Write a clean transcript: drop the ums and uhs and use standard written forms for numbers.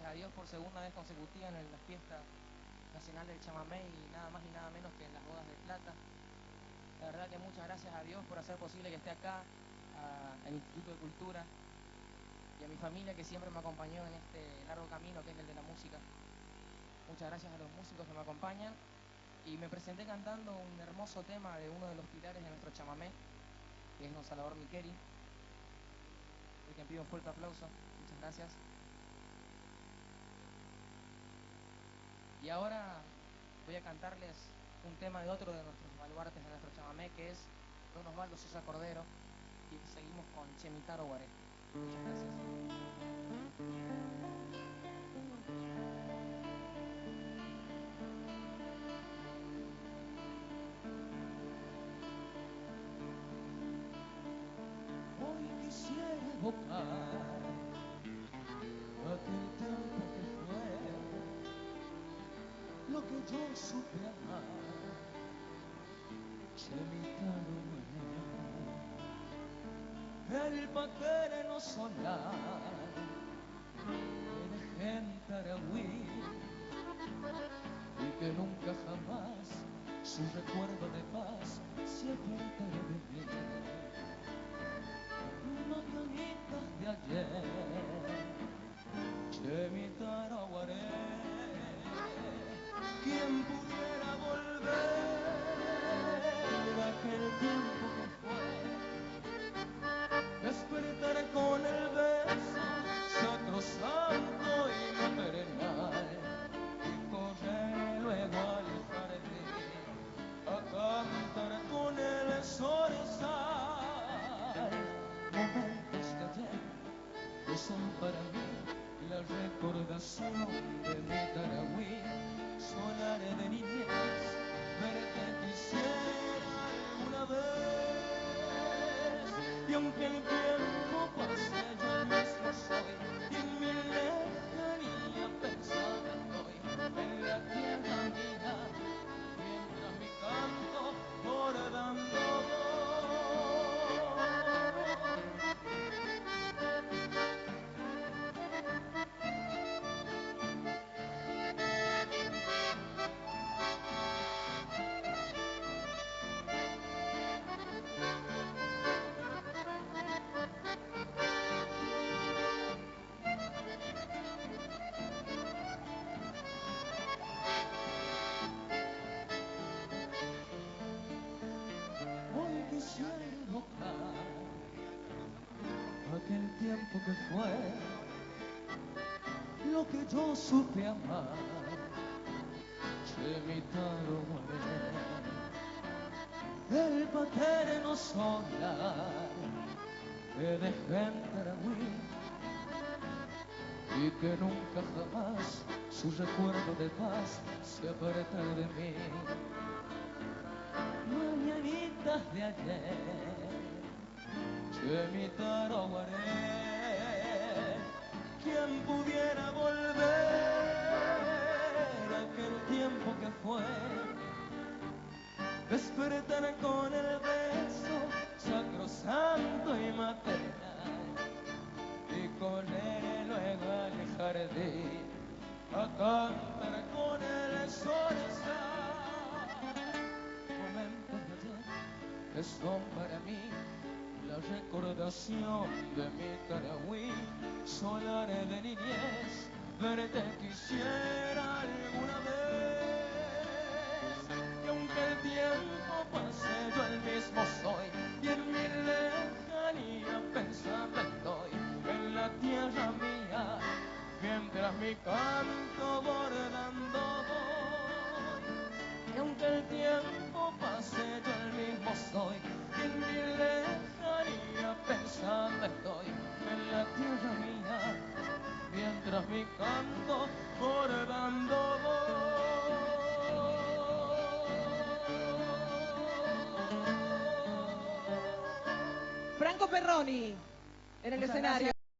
a Dios por segunda vez consecutiva en la fiesta nacional del chamamé y nada más y nada menos que en las bodas de plata. La verdad que muchas gracias a Dios por hacer posible que esté acá, al Instituto de Cultura y a mi familia que siempre me acompañó en este largo camino que es el de la música. Muchas gracias a los músicos que me acompañan y me presenté cantando un hermoso tema de uno de los pilares de nuestro chamamé, que es don Salvador Miqueri, el que pido un fuerte aplauso. Muchas gracias. Y ahora voy a cantarles un tema de otro de nuestros baluartes de nuestro chamamé, que es don Osvaldo Sosa Cordero, y seguimos con Chemitaro Guaré. Muchas gracias. Hoy quisiera evocar aquel tiempo que fue, lo que yo supe amar, Chemitaro Guaré, el paterno solar de gente aragüí, y que nunca jamás su recuerdo de paz se apartará de mí. Mañanitas de ayer, Chemitaro Guaré, quien pudiera volver a aquel tiempo que fue, despertar con el beso sacrosanto y maternal, y correr luego al jardín a cantar con el zorzal. Momentos de ayer que son para mí la recordación de mi Taragüí, solar de niñez, verte quisiera alguna vez, y aunque el tiempo pase yo el mismo soy, y en mi lejanía pensando estoy en la tierra mía, mientras mi canto bordando voy. Hoy quisiera evocar aquel tiempo que fue, lo que yo supe amar, Chemitaro Guaré, el paterno solar de gente aragüí, y que nunca jamás su recuerdo de paz se apartará de mí. Mañanitas de ayer, Chemitaro Guaré, quien pudiera volver a aquel tiempo que fue, despertar con el beso sacrosanto y maternal, y correr luego al jardín a cantar con el zorzal. Momentos de ayer que son para mí la recordación de mi Taragüí, solar de niñez, verte quisiera alguna vez, y aunque el tiempo pase yo el mismo soy, y en mi lejanía pensando estoy en la tierra mía, mientras mi canto bordando voy. Y aunque el tiempo pase yo el mismo soy, y en mi lejanía pensando estoy en la tierra mía, mientras mi canto bordando voy. Franco Perroni en el escenario.